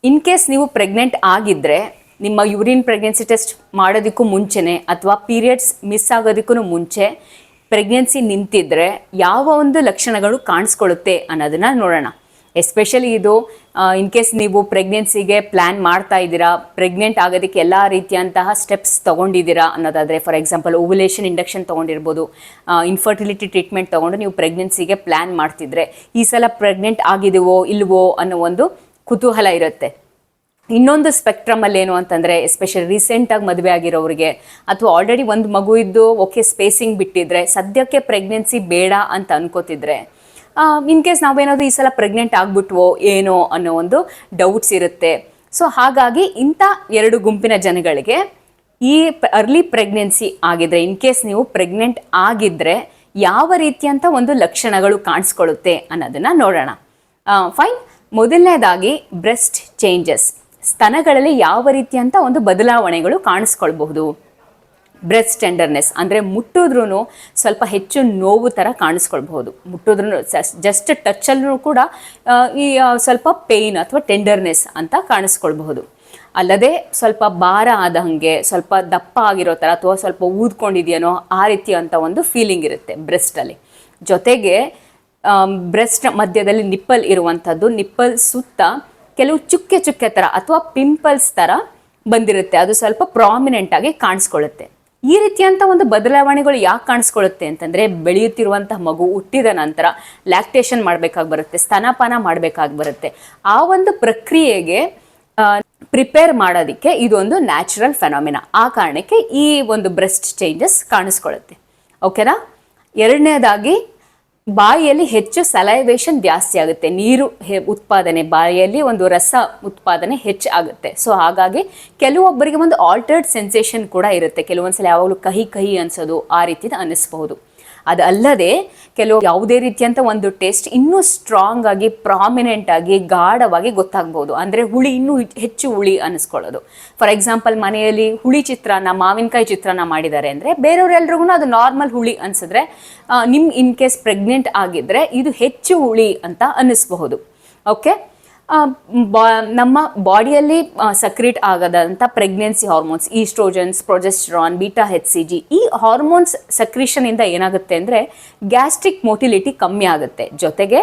In case ನೀವು pregnant ಆಗಿದ್ದರೆ ನಿಮ್ಮ ಯೂರಿನ್ ಪ್ರೆಗ್ನೆನ್ಸಿ ಟೆಸ್ಟ್ ಮಾಡೋದಕ್ಕೂ ಮುಂಚೆನೇ ಅಥವಾ ಪೀರಿಯಡ್ಸ್ ಮಿಸ್ ಆಗೋದಕ್ಕೂ ಮುಂಚೆ ಪ್ರೆಗ್ನೆನ್ಸಿ ನಿಂತಿದ್ರೆ ಯಾವ ಒಂದು ಲಕ್ಷಣಗಳು ಕಾಣಿಸ್ಕೊಳ್ಳುತ್ತೆ ಅನ್ನೋದನ್ನು ನೋಡೋಣ. ಎಸ್ಪೆಷಲಿ ಇದು ಇನ್ ಕೇಸ್ ನೀವು ಪ್ರೆಗ್ನೆನ್ಸಿಗೆ ಪ್ಲ್ಯಾನ್ ಮಾಡ್ತಾ ಇದ್ದೀರಾ, ಪ್ರೆಗ್ನೆಂಟ್ ಆಗೋದಕ್ಕೆ ಎಲ್ಲ ರೀತಿಯಂತಹ ಸ್ಟೆಪ್ಸ್ ತೊಗೊಂಡಿದ್ದೀರಾ ಅನ್ನೋದಾದರೆ, ಫಾರ್ ಎಕ್ಸಾಂಪಲ್ ಓವ್ಯುಲೇಷನ್ ಇಂಡಕ್ಷನ್ ತೊಗೊಂಡಿರ್ಬೋದು, ಇನ್ಫರ್ಟಿಲಿಟಿ ಟ್ರೀಟ್ಮೆಂಟ್ ತೊಗೊಂಡು ನೀವು ಪ್ರೆಗ್ನೆನ್ಸಿಗೆ ಪ್ಲ್ಯಾನ್ ಮಾಡ್ತಿದ್ರೆ ಈ ಸಲ ಪ್ರೆಗ್ನೆಂಟ್ ಆಗಿದೆವೋ ಇಲ್ವೋ ಅನ್ನೋ ಒಂದು ಕುತೂಹಲ ಇರುತ್ತೆ. ಇನ್ನೊಂದು ಸ್ಪೆಕ್ಟ್ರಮಲ್ಲಿ ಏನು ಅಂತಂದರೆ, ಎಸ್ಪೆಷಲಿ ರೀಸೆಂಟಾಗಿ ಮದುವೆ ಆಗಿರೋರಿಗೆ ಅಥವಾ ಆಲ್ರೆಡಿ ಒಂದು ಮಗು ಇದ್ದು ಓಕೆ ಸ್ಪೇಸಿಂಗ್ ಬಿಟ್ಟಿದ್ರೆ ಸದ್ಯಕ್ಕೆ ಪ್ರೆಗ್ನೆನ್ಸಿ ಬೇಡ ಅಂತ ಅನ್ಕೋತಿದ್ರೆ, ಇನ್ ಕೇಸ್ ನಾವೇನಾದರೂ ಈ ಸಲ ಪ್ರೆಗ್ನೆಂಟ್ ಆಗಿಬಿಟ್ವೋ ಏನೋ ಅನ್ನೋ ಒಂದು ಡೌಟ್ಸ್ ಇರುತ್ತೆ. ಸೊ ಹಾಗಾಗಿ ಇಂಥ ಎರಡು ಗುಂಪಿನ ಜನಗಳಿಗೆ ಈ ಅರ್ಲಿ ಪ್ರೆಗ್ನೆನ್ಸಿ ಆಗಿದ್ರೆ, ಇನ್ ಕೇಸ್ ನೀವು ಪ್ರೆಗ್ನೆಂಟ್ ಆಗಿದ್ದರೆ ಯಾವ ರೀತಿಯಂಥ ಒಂದು ಲಕ್ಷಣಗಳು ಕಾಣಿಸ್ಕೊಳ್ಳುತ್ತೆ ಅನ್ನೋದನ್ನು ನೋಡೋಣ. ಫೈನ್. ಮೊದಲನೇದಾಗಿ ಬ್ರೆಸ್ಟ್ ಚೇಂಜಸ್, ಸ್ತನಗಳಲ್ಲಿ ಯಾವ ರೀತಿಯಂಥ ಒಂದು ಬದಲಾವಣೆಗಳು ಕಾಣಿಸ್ಕೊಳ್ಬಹುದು. ಬ್ರೆಸ್ಟ್ ಟೆಂಡರ್ನೆಸ್ ಅಂದರೆ ಮುಟ್ಟಿದ್ರೂ ಸ್ವಲ್ಪ ಹೆಚ್ಚು ನೋವು ಥರ ಕಾಣಿಸ್ಕೊಳ್ಬಹುದು. ಮುಟ್ಟಿದ್ರೂ ಜಸ್ಟ್ ಟಚ್ಚಲ್ಲೂ ಕೂಡ ಈ ಸ್ವಲ್ಪ ಪೇಯ್ನ್ ಅಥವಾ ಟೆಂಡರ್ನೆಸ್ ಅಂತ ಕಾಣಿಸ್ಕೊಳ್ಬಹುದು. ಅಲ್ಲದೆ ಸ್ವಲ್ಪ ಭಾರ ಆದ ಹಾಗೆ, ಸ್ವಲ್ಪ ದಪ್ಪ ಆಗಿರೋ ಥರ ಅಥವಾ ಸ್ವಲ್ಪ ಊದ್ಕೊಂಡಿದೆಯೇನೋ ಆ ರೀತಿಯಂಥ ಒಂದು ಫೀಲಿಂಗ್ ಇರುತ್ತೆ ಬ್ರೆಸ್ಟಲ್ಲಿ. ಜೊತೆಗೆ ಬ್ರೆಸ್ಟ್ ಮಧ್ಯದಲ್ಲಿ ನಿಪ್ಪಲ್ ಇರುವಂಥದ್ದು, ನಿಪ್ಪಲ್ ಸುತ್ತ ಕೆಲವು ಚುಕ್ಕೆ ಚುಕ್ಕೆ ಥರ ಅಥವಾ ಪಿಂಪಲ್ಸ್ ಥರ ಬಂದಿರುತ್ತೆ, ಅದು ಸ್ವಲ್ಪ ಪ್ರಾಮಿನೆಂಟಾಗಿ ಕಾಣಿಸ್ಕೊಳ್ಳುತ್ತೆ. ಈ ರೀತಿಯಂಥ ಒಂದು ಬದಲಾವಣೆಗಳು ಯಾಕೆ ಕಾಣಿಸ್ಕೊಳ್ಳುತ್ತೆ ಅಂತಂದರೆ, ಬೆಳೆಯುತ್ತಿರುವಂತಹ ಮಗು ಹುಟ್ಟಿದ ನಂತರ ಲ್ಯಾಕ್ಟೇಷನ್ ಮಾಡಬೇಕಾಗಿ ಬರುತ್ತೆ, ಸ್ತನಪಾನ ಮಾಡಬೇಕಾಗಿ ಬರುತ್ತೆ. ಆ ಒಂದು ಪ್ರಕ್ರಿಯೆಗೆ ಪ್ರಿಪೇರ್ ಮಾಡೋದಕ್ಕೆ ಇದೊಂದು ನ್ಯಾಚುರಲ್ ಫೆನಾಮಿನಾ. ಆ ಕಾರಣಕ್ಕೆ ಈ ಒಂದು ಬ್ರೆಸ್ಟ್ ಚೇಂಜಸ್ ಕಾಣಿಸ್ಕೊಳ್ಳುತ್ತೆ. ಓಕೆನಾ. ಎರಡನೇದಾಗಿ ಬಾಯಿಯಲ್ಲಿ ಹೆಚ್ಚು ಸಲೈವೇಷನ್ ಜಾಸ್ತಿ ಆಗುತ್ತೆ, ನೀರು ಉತ್ಪಾದನೆ, ಬಾಯಿಯಲ್ಲಿ ಒಂದು ರಸ ಉತ್ಪಾದನೆ ಹೆಚ್ಚು ಆಗುತ್ತೆ. ಸೊ ಹಾಗಾಗಿ ಕೆಲವೊಬ್ಬರಿಗೆ ಒಂದು ಆಲ್ಟರ್ಡ್ ಸೆನ್ಸೇಷನ್ ಕೂಡ ಇರುತ್ತೆ. ಕೆಲವೊಂದ್ಸಲ ಯಾವಾಗಲೂ ಕಹಿ ಕಹಿ ಅನಿಸೋದು ಆ ರೀತಿ ಅನ್ನಿಸ್ಬಹುದು. ಅದಲ್ಲದೆ ಕೆಲವು ಯಾವುದೇ ರೀತಿಯಂಥ ಒಂದು ಟೇಸ್ಟ್ ಇನ್ನೂ ಸ್ಟ್ರಾಂಗ್ ಆಗಿ ಪ್ರಾಮಿನೆಂಟ್ ಆಗಿ ಗಾಢವಾಗಿ ಗೊತ್ತಾಗ್ಬೋದು. ಅಂದರೆ ಹುಳಿ ಇನ್ನೂ ಹೆಚ್ಚು ಹುಳಿ ಅನ್ನಿಸ್ಕೊಳ್ಳೋದು. ಫಾರ್ ಎಕ್ಸಾಂಪಲ್ ಮನೆಯಲ್ಲಿ ಹುಳಿ ಚಿತ್ರಾನ್ನ, ಮಾವಿನಕಾಯಿ ಚಿತ್ರಾನ್ನ ಮಾಡಿದ್ದಾರೆ ಅಂದರೆ ಬೇರೆಯವರೆಲ್ರಿಗೂ ಅದು ನಾರ್ಮಲ್ ಹುಳಿ ಅನಿಸಿದ್ರೆ, ನಿಮ್ಮ ಇನ್ ಕೇಸ್ ಪ್ರೆಗ್ನೆಂಟ್ ಆಗಿದ್ದರೆ ಇದು ಹೆಚ್ಚು ಹುಳಿ ಅಂತ ಅನ್ನಿಸ್ಬಹುದು. ಓಕೆ. ನಮ್ಮ ಬಾಡಿಯಲ್ಲಿ ಸಕ್ರೀಟ್ ಆಗದಂಥ pregnancy hormones, estrogens, progesterone, beta HCG, ಈ ಹಾರ್ಮೋನ್ಸ್ ಸಕ್ರೀಷನಿಂದ ಏನಾಗುತ್ತೆ ಅಂದರೆ ಗ್ಯಾಸ್ಟ್ರಿಕ್ ಮೋಟಿಲಿಟಿ ಕಮ್ಮಿ ಆಗುತ್ತೆ. ಜೊತೆಗೆ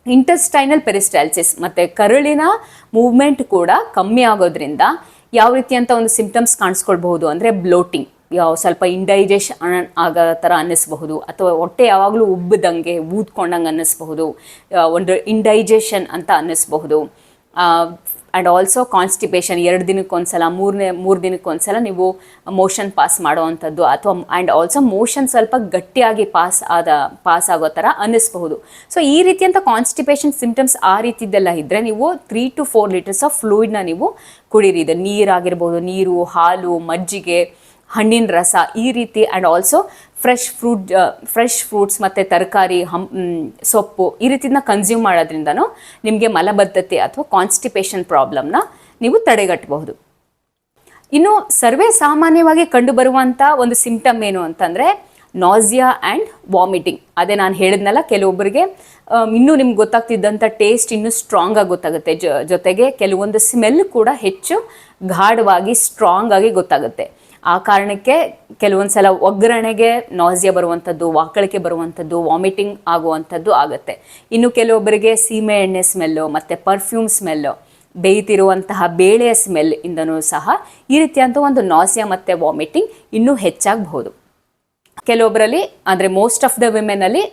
ಇಂಟೆಸ್ಟೈನಲ್ ಪೆರಿಸ್ಟಾಲ್ಸಿಸ್ ಮತ್ತು ಕರುಳಿನ ಮೂವ್ಮೆಂಟ್ ಕೂಡ ಕಮ್ಮಿ ಆಗೋದ್ರಿಂದ ಯಾವ ರೀತಿಯಂಥ ಒಂದು ಸಿಂಪ್ಟಮ್ಸ್ ಕಾಣಿಸ್ಕೊಳ್ಬಹುದು ಅಂದರೆ, ಬ್ಲೋಟಿಂಗ್, ಸ್ವಲ್ಪ ಇಂಡೈಜೆಷನ್ ಆಗೋ ಥರ ಅನ್ನಿಸ್ಬಹುದು, ಅಥವಾ ಹೊಟ್ಟೆ ಯಾವಾಗಲೂ ಉಬ್ಬದಂಗೆ ಊದ್ಕೊಂಡಂಗೆ ಅನ್ನಿಸ್ಬಹುದು, ಒಂದು ಇಂಡೈಜೆಷನ್ ಅಂತ ಅನ್ನಿಸ್ಬಹುದು. ಆ್ಯಂಡ್ ಆಲ್ಸೋ ಕಾನ್ಸ್ಟಿಪೇಷನ್, 2 ದಿನಕ್ಕೊಂದ್ಸಲ, 3 ದಿನಕ್ಕೊಂದ್ಸಲ ನೀವು ಮೋಷನ್ ಪಾಸ್ ಮಾಡೋವಂಥದ್ದು, ಅಥವಾ ಆ್ಯಂಡ್ ಆಲ್ಸೋ ಮೋಷನ್ ಸ್ವಲ್ಪ ಗಟ್ಟಿಯಾಗಿ ಪಾಸ್ ಆಗೋ ಥರ ಅನ್ನಿಸ್ಬಹುದು. ಸೊ ಈ ರೀತಿಯಂಥ ಕಾನ್ಸ್ಟಿಪೇಷನ್ ಸಿಂಪ್ಟಮ್ಸ್ ಆ ರೀತಿದ್ದೆಲ್ಲ ಇದ್ದರೆ ನೀವು 3 to 4 ಲೀಟರ್ಸ್ ಆಫ್ ಫ್ಲೂಯಿಡ್ನ ನೀವು ಕುಡೀರಿ. ಇದು ನೀರಾಗಿರ್ಬೋದು, ನೀರು, ಹಾಲು, ಮಜ್ಜಿಗೆ, ಹಣ್ಣಿನ ರಸ, ಈ ರೀತಿ. ಆ್ಯಂಡ್ ಆಲ್ಸೋ ಫ್ರೆಶ್ ಫ್ರೂಟ್ಸ್ ಮತ್ತು ತರಕಾರಿ, ಸೊಪ್ಪು, ಈ ರೀತಿನ ಕನ್ಸ್ಯೂಮ್ ಮಾಡೋದ್ರಿಂದನೂ ನಿಮಗೆ ಮಲಬದ್ಧತೆ ಅಥವಾ ಕಾನ್ಸ್ಟಿಪೇಷನ್ ಪ್ರಾಬ್ಲಮ್ನ ನೀವು ತಡೆಗಟ್ಟಬಹುದು. ಇನ್ನು ಸರ್ವೇ ಸಾಮಾನ್ಯವಾಗಿ ಕಂಡುಬರುವಂಥ ಒಂದು ಸಿಂಪ್ಟಮ್ ಏನು ಅಂತಂದರೆ ನಾಸಿಯಾ ಆ್ಯಂಡ್ ವಾಮಿಟಿಂಗ್. ಅದೇ ನಾನು ಹೇಳಿದ್ನಲ್ಲ, ಕೆಲವೊಬ್ಬರಿಗೆ ಇನ್ನೂ ನಿಮ್ಗೆ ಗೊತ್ತಾಗ್ತಿದ್ದಂಥ ಟೇಸ್ಟ್ ಇನ್ನೂ ಸ್ಟ್ರಾಂಗಾಗಿ ಗೊತ್ತಾಗುತ್ತೆ. ಜೊತೆಗೆ ಕೆಲವೊಂದು ಸ್ಮೆಲ್ ಕೂಡ ಹೆಚ್ಚು ಗಾಢವಾಗಿ ಸ್ಟ್ರಾಂಗ್ ಆಗಿ ಗೊತ್ತಾಗುತ್ತೆ. ಆ ಕಾರಣಕ್ಕೆ ಕೆಲವೊಂದು ಸಲ ಒಗ್ಗರಣೆಗೆ ನಾಸಿಯಾ ಬರುವಂಥದ್ದು, ವಾಕಳಿಕೆ ಬರುವಂಥದ್ದು, ವಾಮಿಟಿಂಗ್ ಆಗುವಂಥದ್ದು ಆಗುತ್ತೆ. ಇನ್ನು ಕೆಲವೊಬ್ಬರಿಗೆ ಸೀಮೆ ಎಣ್ಣೆ ಸ್ಮೆಲ್ಲು ಮತ್ತು ಪರ್ಫ್ಯೂಮ್ ಸ್ಮೆಲ್ಲು, ಬೇಯ್ತಿರುವಂತಹ ಬೇಳೆಯ ಸ್ಮೆಲ್ ಇಂದನೂ ಸಹ ಈ ರೀತಿಯಂಥ ಒಂದು ನಾಸಿಯಾ ಮತ್ತು ವಾಮಿಟಿಂಗ್ ಇನ್ನೂ ಹೆಚ್ಚಾಗಬಹುದು. ಕೆಲವೊಬ್ಬರಲ್ಲಿ, ಅಂದರೆ ಮೋಸ್ಟ್ ಆಫ್ ದ ವಿಮೆನಲ್ಲಿ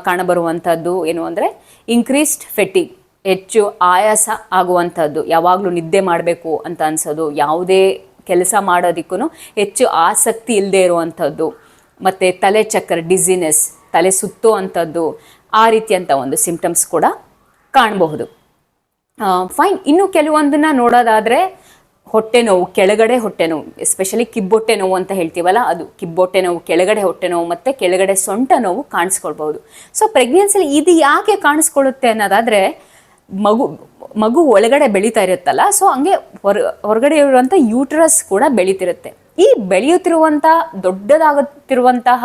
ಕಾಣಬರುವಂಥದ್ದು ಏನು ಅಂದರೆ ಇನ್ಕ್ರೀಸ್ಡ್ ಫೆಟಿಗ್, ಹೆಚ್ಚು ಆಯಾಸ ಆಗುವಂಥದ್ದು, ಯಾವಾಗಲೂ ನಿದ್ದೆ ಮಾಡಬೇಕು ಅಂತ ಅನಿಸೋದು, ಯಾವುದೇ ಕೆಲಸ ಮಾಡೋದಕ್ಕೂ ಹೆಚ್ಚು ಆಸಕ್ತಿ ಇಲ್ಲದೆ ಇರುವಂಥದ್ದು, ಮತ್ತು ತಲೆ ಚಕ್ಕರ್, ಡಿಸಿನೆಸ್, ತಲೆ ಸುತ್ತೋ ಅಂಥದ್ದು, ಆ ರೀತಿಯಂಥ ಒಂದು ಸಿಂಪ್ಟಮ್ಸ್ ಕೂಡ ಕಾಣಬಹುದು. ಫೈನ್. ಇನ್ನು ಕೆಲವೊಂದನ್ನು ನೋಡೋದಾದರೆ ಹೊಟ್ಟೆ ನೋವು, ಕೆಳಗಡೆ ಹೊಟ್ಟೆ ನೋವು, ಎಸ್ಪೆಷಲಿ ಕಿಬ್ಬೊಟ್ಟೆ ನೋವು ಅಂತ ಹೇಳ್ತೀವಲ್ಲ, ಅದು ಕಿಬ್ಬೊಟ್ಟೆ ನೋವು, ಕೆಳಗಡೆ ಹೊಟ್ಟೆ ನೋವು ಮತ್ತು ಕೆಳಗಡೆ ಸೊಂಟ ನೋವು ಕಾಣಿಸ್ಕೊಳ್ಬೋದು. ಸೊ ಪ್ರೆಗ್ನೆನ್ಸಿಲಿ ಇದು ಯಾಕೆ ಕಾಣಿಸ್ಕೊಳ್ಳುತ್ತೆ ಅನ್ನೋದಾದರೆ, ಮಗು ಒಳಗಡೆ ಬೆಳೀತಾ ಇರುತ್ತಲ್ಲ, ಸೊ ಹಂಗೆ ಹೊರಗಡೆ ಇರುವಂಥ ಯೂಟ್ರಸ್ ಕೂಡ ಬೆಳೀತಿರುತ್ತೆ. ಈ ಬೆಳೆಯುತ್ತಿರುವಂಥ ದೊಡ್ಡದಾಗುತ್ತಿರುವಂತಹ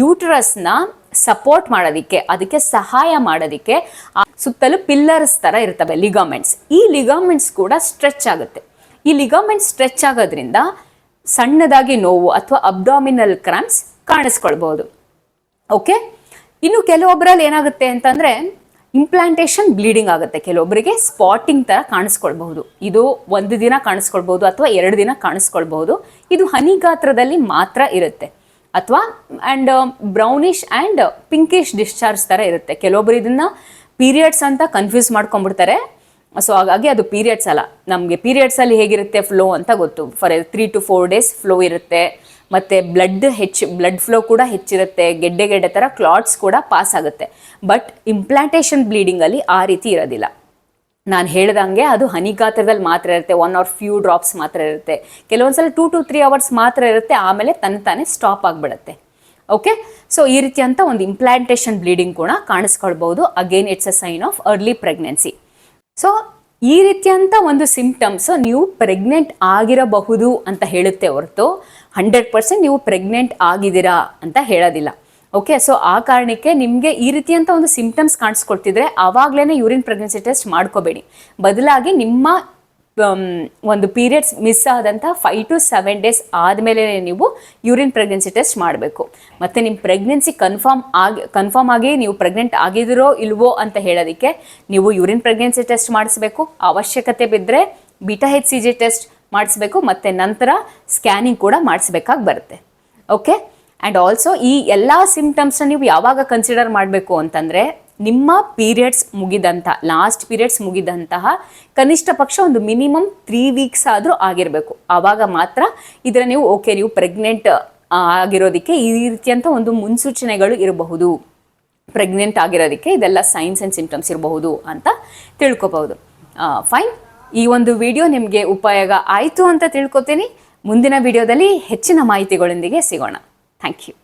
ಯೂಟ್ರಸ್ನ ಸಪೋರ್ಟ್ ಮಾಡೋದಕ್ಕೆ, ಅದಕ್ಕೆ ಸಹಾಯ ಮಾಡೋದಕ್ಕೆ ಸುತ್ತಲೂ ಪಿಲ್ಲರ್ಸ್ ಥರ ಇರ್ತವೆ ಲಿಗಾಮೆಂಟ್ಸ್. ಈ ಲಿಗಾಮೆಂಟ್ಸ್ ಕೂಡ ಸ್ಟ್ರೆಚ್ ಆಗುತ್ತೆ. ಈ ಲಿಗಾಮೆಂಟ್ಸ್ ಸ್ಟ್ರೆಚ್ ಆಗೋದ್ರಿಂದ ಸಣ್ಣದಾಗಿ ನೋವು ಅಥವಾ ಅಬ್ಡಾಮಿನಲ್ ಕ್ರಾಂಪ್ಸ್ ಕಾಣಿಸ್ಕೊಳ್ಬೋದು. ಓಕೆ, ಇನ್ನು ಕೆಲವೊಬ್ಬರಲ್ಲಿ ಏನಾಗುತ್ತೆ ಅಂತಂದರೆ ಇಂಪ್ಲಾಂಟೇಷನ್ ಬ್ಲೀಡಿಂಗ್ ಆಗುತ್ತೆ. ಕೆಲವೊಬ್ಬರಿಗೆ ಸ್ಪಾಟಿಂಗ್ ಥರ ಕಾಣಿಸ್ಕೊಳ್ಬಹುದು. ಇದು 1 ದಿನ ಕಾಣಿಸ್ಕೊಳ್ಬಹುದು ಅಥವಾ 2 ದಿನ ಕಾಣಿಸ್ಕೊಳ್ಬಹುದು. ಇದು ಹನಿ ಗಾತ್ರದಲ್ಲಿ ಮಾತ್ರ ಇರುತ್ತೆ ಅಥವಾ and brownish and pinkish discharge ಥರ ಇರುತ್ತೆ. ಕೆಲವೊಬ್ಬರು ಇದನ್ನು ಪೀರಿಯಡ್ಸ್ ಅಂತ ಕನ್ಫ್ಯೂಸ್ ಮಾಡ್ಕೊಂಡ್ಬಿಡ್ತಾರೆ. ಸೊ ಹಾಗಾಗಿ ಅದು ಪೀರಿಯಡ್ಸ್ ಅಲ್ಲ. ನಮಗೆ ಪೀರಿಯಡ್ಸಲ್ಲಿ ಹೇಗಿರುತ್ತೆ ಫ್ಲೋ ಅಂತ ಗೊತ್ತು. ಫಾರ್ 3 to 4 days ಫ್ಲೋ ಇರುತ್ತೆ. ಮತ್ತು ಬ್ಲಡ್ ಫ್ಲೋ ಕೂಡ ಹೆಚ್ಚಿರುತ್ತೆ. ಗೆಡ್ಡೆ ಥರ ಕ್ಲಾಟ್ಸ್ ಕೂಡ ಪಾಸ್ ಆಗುತ್ತೆ. ಬಟ್ ಇಂಪ್ಲಾಂಟೇಷನ್ ಬ್ಲೀಡಿಂಗಲ್ಲಿ ಆ ರೀತಿ ಇರೋದಿಲ್ಲ. ನಾನು ಹೇಳ್ದಂಗೆ ಅದು ಹನಿ ಗಾತ್ರದಲ್ಲಿ ಮಾತ್ರ ಇರುತ್ತೆ. 1 or few drops ಮಾತ್ರ ಇರುತ್ತೆ. ಕೆಲವೊಂದ್ಸಲ 2 to 3 hours ಮಾತ್ರ ಇರುತ್ತೆ. ಆಮೇಲೆ ತಾನೇ ಸ್ಟಾಪ್ ಆಗಿಬಿಡುತ್ತೆ. ಓಕೆ, ಸೊ ಈ ರೀತಿಯಂಥ ಒಂದು ಇಂಪ್ಲಾಂಟೇಷನ್ ಬ್ಲೀಡಿಂಗ್ ಕೂಡ ಕಾಣಿಸ್ಕೊಳ್ಬೋದು. Again it's a sign of early pregnancy. So ಈ ರೀತಿಯಂಥ ಒಂದು ಸಿಂಪ್ಟಮ್ಸ್ ನೀವು ಪ್ರೆಗ್ನೆಂಟ್ ಆಗಿರಬಹುದು ಅಂತ ಹೇಳುತ್ತೆ ಹೊರತು 100% ನೀವು ಪ್ರೆಗ್ನೆಂಟ್ ಆಗಿದ್ದೀರಾ ಅಂತ ಹೇಳೋದಿಲ್ಲ. ಓಕೆ, ಸೊ ಆ ಕಾರಣಕ್ಕೆ ನಿಮಗೆ ಈ ರೀತಿಯಂಥ ಒಂದು ಸಿಂಪ್ಟಮ್ಸ್ ಕಾಣಿಸ್ಕೊಳ್ತಿದ್ರೆ ಆವಾಗಲೇ ಯೂರಿನ್ ಪ್ರೆಗ್ನೆನ್ಸಿ ಟೆಸ್ಟ್ ಮಾಡ್ಕೋಬೇಡಿ. ಬದಲಾಗಿ ನಿಮ್ಮ ಒಂದು ಪೀರಿಯಡ್ಸ್ ಮಿಸ್ ಆದಂಥ 5 to 7 days ಆದಮೇಲೆ ನೀವು ಯೂರಿನ್ ಪ್ರೆಗ್ನೆನ್ಸಿ ಟೆಸ್ಟ್ ಮಾಡಬೇಕು. ಮತ್ತು ನಿಮ್ಮ ಪ್ರೆಗ್ನೆನ್ಸಿ ಕನ್ಫರ್ಮ್ ಆಗಿ ನೀವು ಪ್ರೆಗ್ನೆಂಟ್ ಆಗಿದಿರೋ ಇಲ್ವೋ ಅಂತ ಹೇಳೋದಕ್ಕೆ ನೀವು ಯೂರಿನ್ ಪ್ರೆಗ್ನೆನ್ಸಿ ಟೆಸ್ಟ್ ಮಾಡಿಸ್ಬೇಕು. ಅವಶ್ಯಕತೆ ಬಿದ್ದರೆ β-HCG ಟೆಸ್ಟ್ ಮಾಡಿಸ್ಬೇಕು. ಮತ್ತು ನಂತರ ಸ್ಕ್ಯಾನಿಂಗ್ ಕೂಡ ಮಾಡಿಸ್ಬೇಕಾಗಿ ಬರುತ್ತೆ. ಓಕೆ, ಆ್ಯಂಡ್ ಆಲ್ಸೋ ಈ ಎಲ್ಲ ಸಿಂಪ್ಟಮ್ಸ್ನ ನೀವು ಯಾವಾಗ ಕನ್ಸಿಡರ್ ಮಾಡಬೇಕು ಅಂತಂದರೆ ನಿಮ್ಮ ಪೀರಿಯಡ್ಸ್ ಲಾಸ್ಟ್ ಪೀರಿಯಡ್ಸ್ ಮುಗಿದಂತಹ ಕನಿಷ್ಠ ಪಕ್ಷ ಒಂದು ಮಿನಿಮಮ್ 3 weeks ಆದರೂ ಆಗಿರಬೇಕು. ಆವಾಗ ಮಾತ್ರ ಇದರ ನೀವು ನೀವು ಪ್ರೆಗ್ನೆಂಟ್ ಆಗಿರೋದಕ್ಕೆ ಈ ರೀತಿಯಂಥ ಒಂದು ಮುನ್ಸೂಚನೆಗಳು ಇರಬಹುದು. ಪ್ರೆಗ್ನೆಂಟ್ ಆಗಿರೋದಕ್ಕೆ ಇದೆಲ್ಲ ಸೈನ್ಸ್ ಆ್ಯಂಡ್ ಸಿಂಪ್ಟಮ್ಸ್ ಇರಬಹುದು ಅಂತ ತಿಳ್ಕೊಬಹುದು. ಫೈನ್, ಈ ಒಂದು ವಿಡಿಯೋ ನಿಮಗೆ ಉಪಯೋಗ ಆಯಿತು ಅಂತ ತಿಳ್ಕೊತೀನಿ. ಮುಂದಿನ ವಿಡಿಯೋದಲ್ಲಿ ಹೆಚ್ಚಿನ ಮಾಹಿತಿಗಳೊಂದಿಗೆ ಸಿಗೋಣ. Thank you.